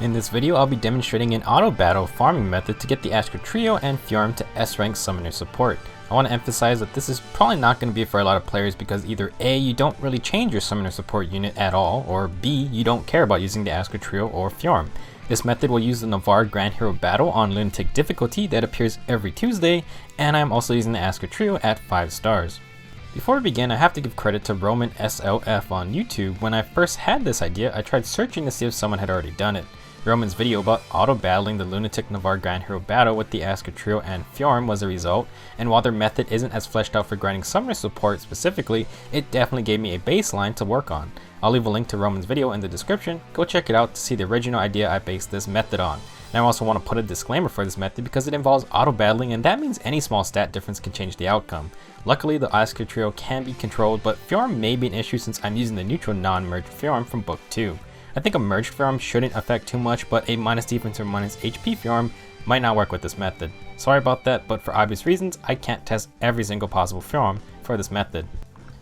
In this video, I'll be demonstrating an auto battle farming method to get the Askr trio and Fjorm to S rank summoner support. I want to emphasize that this is probably not going to be for a lot of players because either A, you don't really change your summoner support unit at all, or B, you don't care about using the Askr trio or Fjorm. This method will use the Navarre Grand Hero battle on Lunatic difficulty that appears every Tuesday, and I'm also using the Askr trio at 5 stars. Before we begin, I have to give credit to Roman SLF on YouTube. When I first had this idea, I tried searching to see if someone had already done it. Roman's video about auto-battling the Lunatic Navarre Grand Hero battle with the Askr trio and Fjorm was a result, and while their method isn't as fleshed out for grinding summoner support specifically, it definitely gave me a baseline to work on. I'll leave a link to Roman's video in the description, go check it out to see the original idea I based this method on. And I also want to put a disclaimer for this method because it involves auto-battling, and that means any small stat difference can change the outcome. Luckily, the Askr trio can be controlled, but Fjorm may be an issue since I'm using the neutral non-merged Fjorm from book 2. I think a merged Fjorm shouldn't affect too much, but a minus defense or minus HP Fjorm might not work with this method. Sorry about that, but for obvious reasons, I can't test every single possible Fjorm for this method.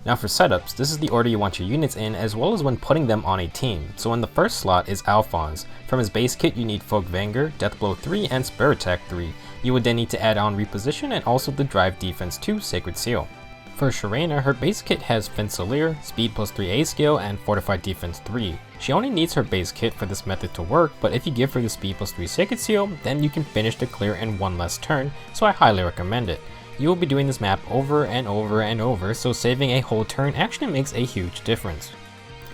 Now for setups, this is the order you want your units in as well as when putting them on a team. So in the first slot is Alfonse. From his base kit you need Folk Vanguard, Death Blow 3, and Spur Attack 3. You would then need to add on Reposition and also the Drive Defense 2 Sacred Seal. For Sharena, her base kit has Fensoleer, Speed plus 3 A skill, and Fortified Defense 3. She only needs her base kit for this method to work, but if you give her the Speed plus 3 Sacred Seal, then you can finish the clear in one less turn, so I highly recommend it. You will be doing this map over and over and over, so saving a whole turn actually makes a huge difference.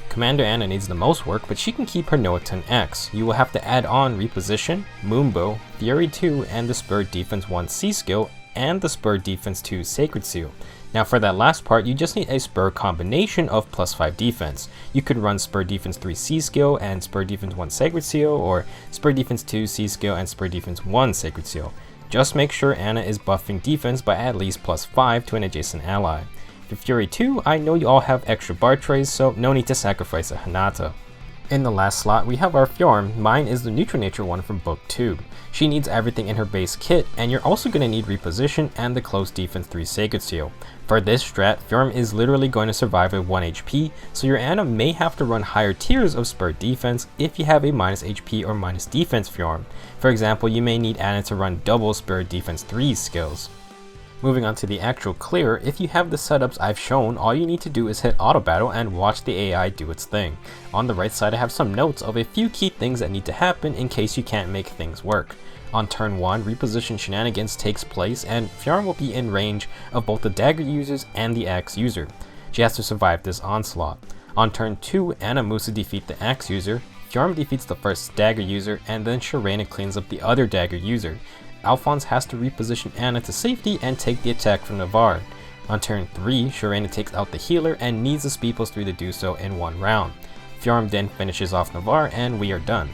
Commander Ana needs the most work, but she can keep her Noah 10X. You will have to add on Reposition, Moonbow, Fury 2, and the Spur Defense 1 C skill, and the Spur Defense 2 Sacred Seal. Now for that last part, you just need a Spur combination of plus 5 defense. You could run Spur Defense 3 C skill and Spur Defense 1 Sacred Seal, or Spur Defense 2 C skill and Spur Defense 1 Sacred Seal. Just make sure Ana is buffing defense by at least plus 5 to an adjacent ally. For Fury 2, I know you all have extra bar trays, so no need to sacrifice a Hinata. In the last slot, we have our Fjorm. Mine is the neutral nature one from book 2. She needs everything in her base kit, and you're also going to need Reposition and the Close Defense 3 Sacred Seal. For this strat, Fjorm is literally going to survive at 1 HP, so your Ana may have to run higher tiers of Spur Defense if you have a minus HP or minus defense Fjorm. For example, you may need Ana to run double Spur Defense 3 skills. Moving on to the actual clear, if you have the setups I've shown, all you need to do is hit auto battle and watch the AI do its thing. On the right side I have some notes of a few key things that need to happen in case you can't make things work. On turn 1, Reposition Shenanigans takes place and Fjorm will be in range of both the dagger users and the axe user. She has to survive this onslaught. On turn 2, Ana moves to defeat the axe user, Fjorm defeats the first dagger user, and then Sharena cleans up the other dagger user. Alfonse has to reposition Ana to safety and take the attack from Navarre. On turn 3, Sharena takes out the healer and needs a speed plus 3 to do so in one round. Fjorm then finishes off Navarre and we are done.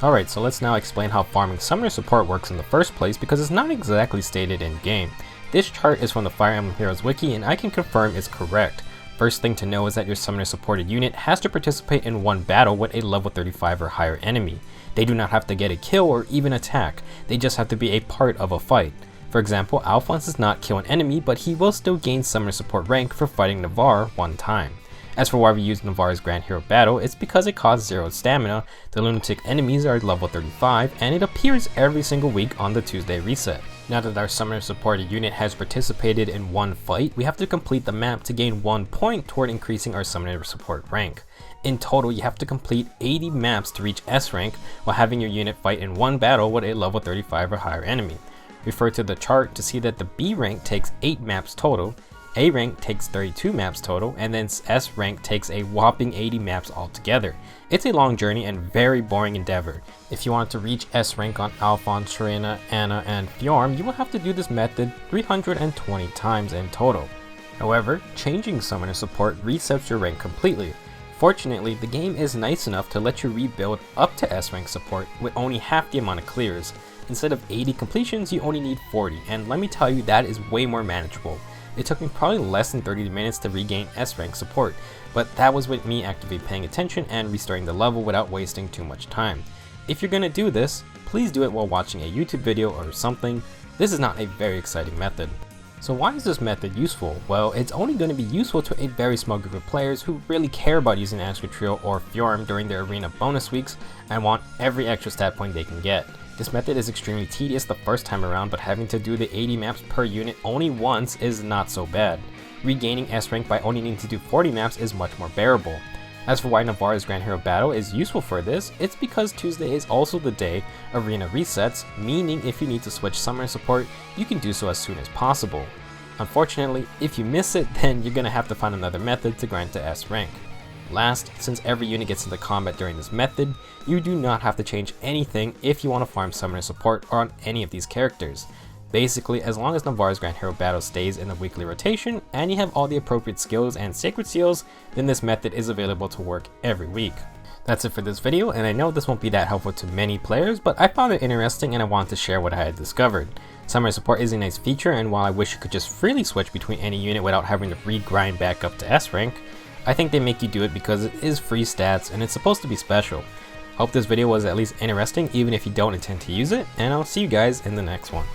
Alright, so let's now explain how farming summoner support works in the first place because it's not exactly stated in game. This chart is from the Fire Emblem Heroes wiki and I can confirm it's correct. First thing to know is that your summoner supported unit has to participate in one battle with a level 35 or higher enemy. They do not have to get a kill or even attack, they just have to be a part of a fight. For example, Alfonse does not kill an enemy, but he will still gain summoner support rank for fighting Navarre one time. As for why we use Navarre's Grand Hero battle, it's because it costs 0 stamina, the Lunatic enemies are level 35, and it appears every single week on the Tuesday reset. Now that our summoner supported unit has participated in one fight, we have to complete the map to gain 1 point toward increasing our summoner support rank. In total, you have to complete 80 maps to reach S rank while having your unit fight in one battle with a level 35 or higher enemy. Refer to the chart to see that the B rank takes 8 maps total, A rank takes 32 maps total, and then S rank takes a whopping 80 maps altogether. It's a long journey and very boring endeavor. If you want to reach S rank on Alfonse, Sharena, Ana, and Fjorm, you will have to do this method 320 times in total. However, changing summoner support resets your rank completely. Fortunately, the game is nice enough to let you rebuild up to S rank support with only half the amount of clears. Instead of 80 completions, you only need 40, and let me tell you, that is way more manageable. It took me probably less than 30 minutes to regain S rank support, but that was with me actively paying attention and restarting the level without wasting too much time. If you're gonna do this, please do it while watching a YouTube video or something. This is not a very exciting method. So why is this method useful? Well, it's only going to be useful to a very small group of players who really care about using Askr Trio or Fjorm during their arena bonus weeks and want every extra stat point they can get. This method is extremely tedious the first time around, but having to do the 80 maps per unit only once is not so bad. Regaining S rank by only needing to do 40 maps is much more bearable. As for why Navarre's Grand Hero Battle is useful for this, it's because Tuesday is also the day arena resets, meaning if you need to switch summoner support, you can do so as soon as possible. Unfortunately, if you miss it, then you're gonna have to find another method to grind to S rank. Last, since every unit gets into combat during this method, you do not have to change anything if you want to farm summoner support or on any of these characters. Basically, as long as Navarre's Grand Hero Battle stays in the weekly rotation and you have all the appropriate skills and sacred seals, then this method is available to work every week. That's it for this video, and I know this won't be that helpful to many players, but I found it interesting and I wanted to share what I had discovered. Summoner support is a nice feature, and while I wish you could just freely switch between any unit without having to re-grind back up to S rank, I think they make you do it because it is free stats and it's supposed to be special. Hope this video was at least interesting even if you don't intend to use it, and I'll see you guys in the next one.